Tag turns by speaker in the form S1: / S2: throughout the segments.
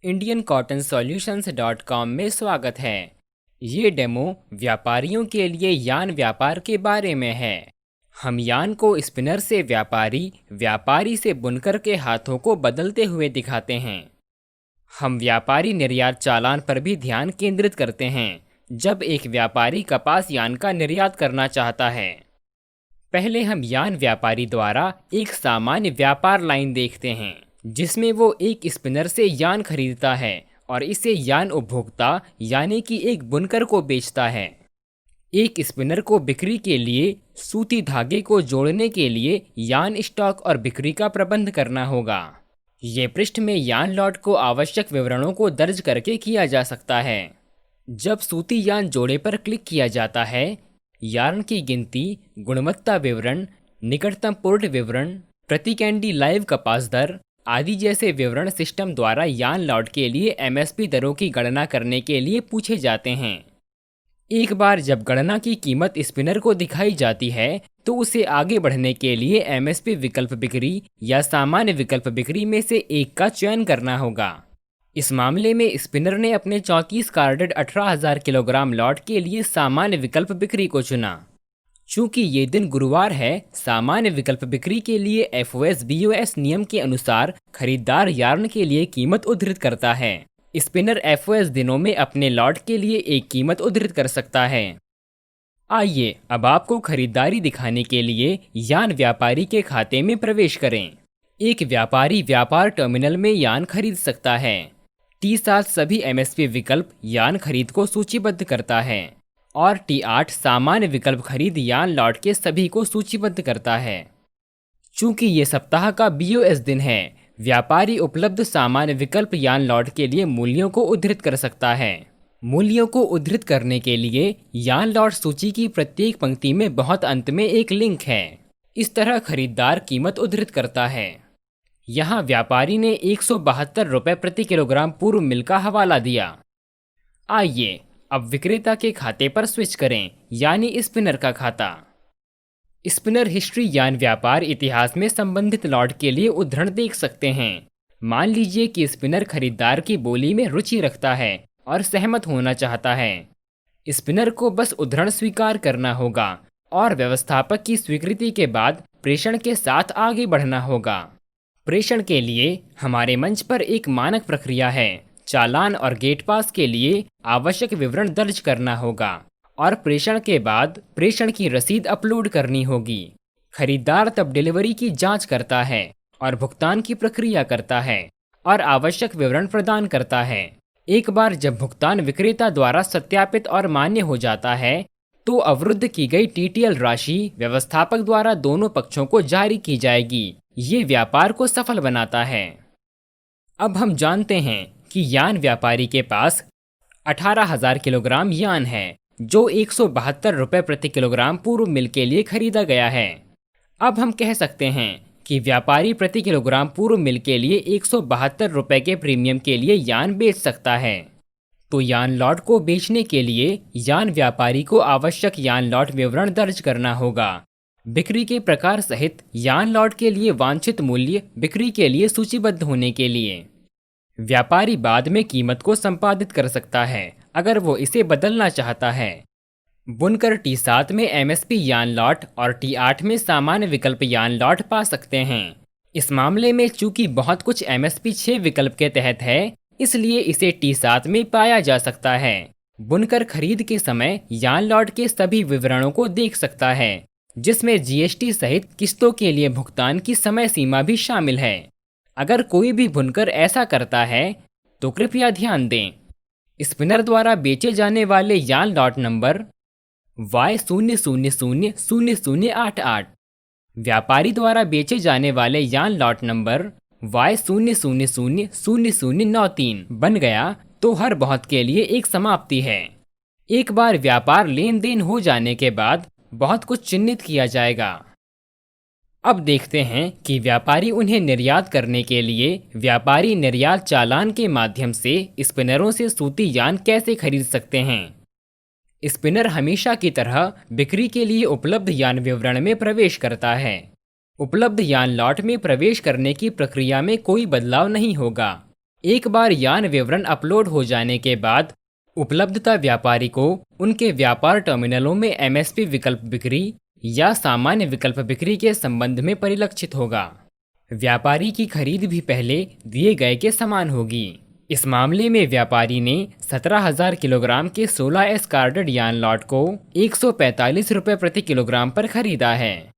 S1: indiancottonSolutions.com में स्वागत है। ये डेमो व्यापारियों के लिए यान व्यापार के बारे में है। हम यान को स्पिनर से व्यापारी, व्यापारी से बुनकर के हाथों को बदलते हुए दिखाते हैं। हम व्यापारी निर्यात चालान पर भी ध्यान केंद्रित करते हैं जब एक व्यापारी कपास यान का निर्यात करना चाहता है। पहले हम यान व्यापारी द्वारा एक सामान्य व्यापार लाइन देखते हैं जिसमें वो एक स्पिनर से यान खरीदता है और इसे यान उपभोक्ता यानी कि एक बुनकर को बेचता है। एक स्पिनर को बिक्री के लिए सूती धागे को जोड़ने के लिए यान स्टॉक और बिक्री का प्रबंध करना होगा। ये पृष्ठ में यान लॉट को आवश्यक विवरणों को दर्ज करके किया जा सकता है। जब सूती यान जोड़े पर क्लिक किया जाता है, यार्न की गिनती, गुणवत्ता विवरण, निकटतम पोर्ट विवरण, प्रति कैंडी लाइव कपास दर आदि जैसे विवरण सिस्टम द्वारा यान लॉट के लिए एमएसपी दरों की गणना करने के लिए पूछे जाते हैं। एक बार जब गणना की कीमत स्पिनर को दिखाई जाती है तो उसे आगे बढ़ने के लिए एमएसपी विकल्प बिक्री या सामान्य विकल्प बिक्री में से एक का चयन करना होगा। इस मामले में स्पिनर ने अपने 34 कार्डेड 18,000 किलोग्राम लॉट के लिए सामान्य विकल्प बिक्री को चुना। चूंकि ये दिन गुरुवार है, सामान्य विकल्प बिक्री के लिए एफओएस-बीओएस नियम के अनुसार खरीदार यार्न के लिए कीमत उद्धृत करता है। स्पिनर एफओएस दिनों में अपने लॉट के लिए एक कीमत उद्धृत कर सकता है। आइए अब आपको खरीदारी दिखाने के लिए यान व्यापारी के खाते में प्रवेश करें। एक व्यापारी व्यापार टर्मिनल में यान खरीद सकता है। T7 सभी एमएसपी विकल्प यान खरीद को सूचीबद्ध करता है और T8 सामान्य विकल्प खरीद यान लॉट के सभी को सूचीबद्ध करता है। चूंकि ये सप्ताह का बीओएस दिन है, व्यापारी उपलब्ध सामान्य विकल्प यान लॉट के लिए मूल्यों को उद्धृत कर सकता है। मूल्यों को उद्धृत करने के लिए यान लॉट सूची की प्रत्येक पंक्ति में बहुत अंत में एक लिंक है। इस तरह खरीदार कीमत उद्धृत करता है। यहाँ व्यापारी ने 172 रुपये प्रति किलोग्राम पूर्व मिल का हवाला दिया। आइए अब विक्रेता के खाते पर स्विच करें, यानी स्पिनर का खाता। स्पिनर हिस्ट्री यान व्यापार इतिहास में संबंधित लॉट के लिए उद्धरण देख सकते हैं। मान लीजिए कि स्पिनर खरीदार की बोली में रुचि रखता है और सहमत होना चाहता है। स्पिनर को बस उद्धरण स्वीकार करना होगा और व्यवस्थापक की स्वीकृति के बाद प्रेषण के साथ आगे बढ़ना होगा। प्रेषण के लिए हमारे मंच पर एक मानक प्रक्रिया है। चालान और गेट पास के लिए आवश्यक विवरण दर्ज करना होगा और प्रेषण के बाद प्रेषण की रसीद अपलोड करनी होगी। खरीदार तब डिलीवरी की जांच करता है और भुगतान की प्रक्रिया करता है और आवश्यक विवरण प्रदान करता है। एक बार जब भुगतान विक्रेता द्वारा सत्यापित और मान्य हो जाता है तो अवरुद्ध की गई टीटीएल राशि व्यवस्थापक द्वारा दोनों पक्षों को जारी की जाएगी। ये व्यापार को सफल बनाता है। अब हम जानते हैं कि यान व्यापारी के पास 18,000 किलोग्राम यान है जो 172 रुपये प्रति किलोग्राम पूर्व मिल के लिए खरीदा गया है। अब हम कह सकते हैं कि व्यापारी प्रति किलोग्राम पूर्व मिल के लिए 172 रुपये के प्रीमियम के लिए यान बेच सकता है। तो यान लॉट को बेचने के लिए यान व्यापारी को आवश्यक यान लॉट विवरण दर्ज करना होगा। बिक्री के प्रकार सहित यान लॉट के लिए वांछित मूल्य बिक्री के लिए सूचीबद्ध होने के लिए व्यापारी बाद में कीमत को संपादित कर सकता है अगर वो इसे बदलना चाहता है। बुनकर T7 में एमएसपी यान लॉट और T8 में सामान्य विकल्प यान लॉट पा सकते हैं। इस मामले में चूंकि बहुत कुछ एमएसपी 6 विकल्प के तहत है, इसलिए इसे T7 में पाया जा सकता है। बुनकर खरीद के समय यान लॉट के सभी विवरणों को देख सकता है, जिसमें जीएसटी सहित किस्तों के लिए भुगतान की समय सीमा भी शामिल है। अगर कोई भी बुनकर ऐसा करता है तो कृपया ध्यान दें। स्पिनर द्वारा बेचे जाने वाले यान लॉट नंबर Y000088, व्यापारी द्वारा बेचे जाने वाले यान लॉट नंबर Y000093 बन गया तो हर बहुत के लिए एक समाप्ति है। एक बार व्यापार लेन देन हो जाने के बाद बहुत कुछ चिन्हित किया जाएगा। अब देखते हैं कि व्यापारी उन्हें निर्यात करने के लिए व्यापारी निर्यात चालान के माध्यम से स्पिनरों से सूती यान कैसे खरीद सकते हैं। स्पिनर हमेशा की तरह बिक्री के लिए उपलब्ध यान विवरण में प्रवेश करता है। उपलब्ध यान लॉट में प्रवेश करने की प्रक्रिया में कोई बदलाव नहीं होगा। एक बार यान विवरण अपलोड हो जाने के बाद उपलब्धता व्यापारी को उनके व्यापार टर्मिनलों में एमएसपी विकल्प बिक्री या सामान्य विकल्प बिक्री के संबंध में परिलक्षित होगा। व्यापारी की खरीद भी पहले दिए गए के समान होगी। इस मामले में व्यापारी ने 17,000 किलोग्राम के 16S कार्डेड यान लॉट को 145 रुपये प्रति किलोग्राम पर खरीदा है।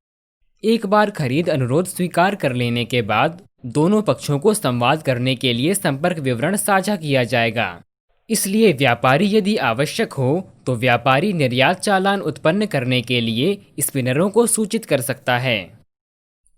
S1: एक बार खरीद अनुरोध स्वीकार कर लेने के बाद दोनों पक्षों को संवाद करने के लिए संपर्क विवरण साझा किया जाएगा। इसलिए व्यापारी यदि आवश्यक हो तो व्यापारी निर्यात चालान उत्पन्न करने के लिए स्पिनरों को सूचित कर सकता है।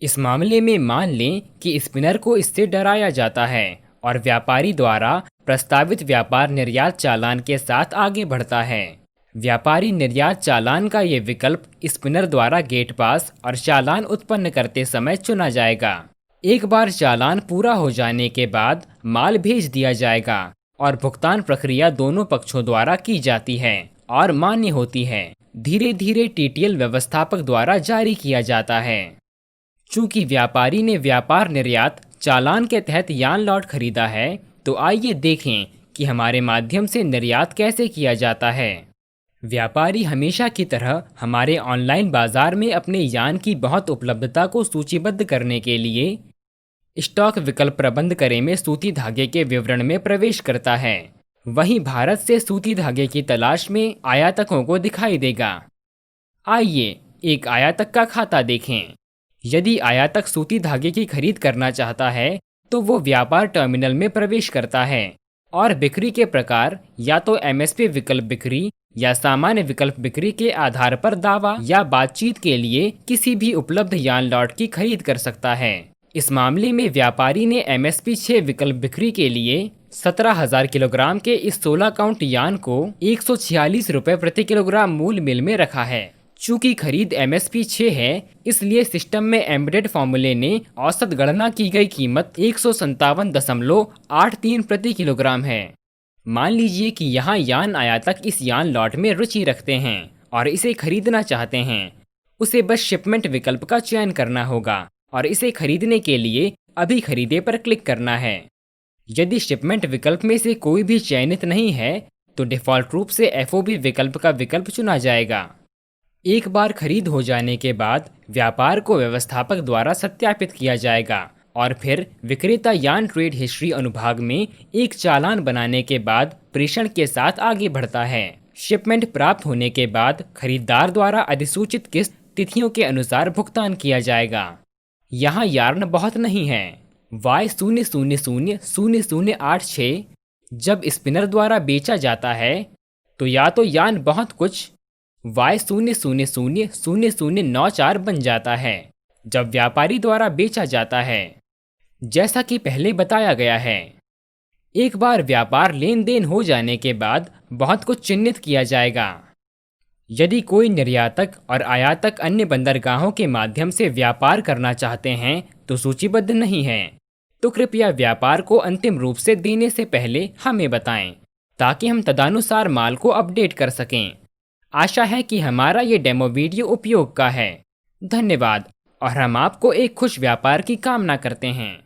S1: इस मामले में मान लें कि स्पिनर को इससे डराया जाता है और व्यापारी द्वारा प्रस्तावित व्यापार निर्यात चालान के साथ आगे बढ़ता है। व्यापारी निर्यात चालान का ये विकल्प स्पिनर द्वारा गेट पास और चालान उत्पन्न करते समय चुना जाएगा। एक बार चालान पूरा हो जाने के बाद माल भेज दिया जाएगा और भुगतान प्रक्रिया दोनों पक्षों द्वारा की जाती है और मान्य होती है। धीरे धीरे टीटीएल व्यवस्थापक द्वारा जारी किया जाता है। चूंकि व्यापारी ने व्यापार निर्यात चालान के तहत यान लॉट खरीदा है, तो आइए देखें कि हमारे माध्यम से निर्यात कैसे किया जाता है। व्यापारी हमेशा की तरह हमारे ऑनलाइन बाजार में अपने यान की बहुत उपलब्धता को सूचीबद्ध करने के लिए स्टॉक विकल्प प्रबंध करें में सूती धागे के विवरण में प्रवेश करता है। वहीं भारत से सूती धागे की तलाश में आयातकों को दिखाई देगा। आइए एक आयातक का खाता देखें। यदि आयातक सूती धागे की खरीद करना चाहता है तो वो व्यापार टर्मिनल में प्रवेश करता है और बिक्री के प्रकार या तो एमएसपी विकल्प बिक्री या सामान्य विकल्प बिक्री के आधार पर दावा या बातचीत के लिए किसी भी उपलब्ध यान लॉट की खरीद कर सकता है। इस मामले में व्यापारी ने एमएसपी 6 विकल्प बिक्री के लिए 17,000 किलोग्राम के इस 16 काउंट यान को 146 रुपये प्रति किलोग्राम मूल मिल में रखा है। चूंकि खरीद एमएसपी 6 है, इसलिए सिस्टम में एम्बेडेड फॉर्मूले ने औसत गणना की गई कीमत 157.83 प्रति किलोग्राम है। मान लीजिए कि यहाँ यान आयातक इस यान लॉट में रुचि रखते हैं और इसे खरीदना चाहते हैं। उसे बस शिपमेंट विकल्प का चयन करना होगा और इसे खरीदने के लिए अभी खरीदे पर क्लिक करना है। यदि शिपमेंट विकल्प में से कोई भी चयनित नहीं है तो डिफ़ॉल्ट रूप से एफओबी विकल्प का विकल्प चुना जाएगा। एक बार खरीद हो जाने के बाद व्यापार को व्यवस्थापक द्वारा सत्यापित किया जाएगा और फिर विक्रेता यान ट्रेड हिस्ट्री अनुभाग में एक चालान बनाने के बाद प्रेषण के साथ आगे बढ़ता है। शिपमेंट प्राप्त होने के बाद खरीदार द्वारा अधिसूचित किस्त तिथियों के अनुसार भुगतान किया जाएगा। यहाँ यार्न बहुत नहीं है। Y000086 जब स्पिनर द्वारा बेचा जाता है तो या तो यान बहुत कुछ Y000094 बन जाता है जब व्यापारी द्वारा बेचा जाता है, जैसा कि पहले बताया गया है। एक बार व्यापार लेन देन हो जाने के बाद बहुत कुछ चिन्हित किया जाएगा। यदि कोई निर्यातक और आयातक अन्य बंदरगाहों के माध्यम से व्यापार करना चाहते हैं तो सूचीबद्ध नहीं है, तो कृपया व्यापार को अंतिम रूप से देने से पहले हमें बताएं ताकि हम तदनुसार माल को अपडेट कर सकें। आशा है कि हमारा ये डेमो वीडियो उपयोग का है। धन्यवाद और हम आपको एक खुश व्यापार की कामना करते हैं।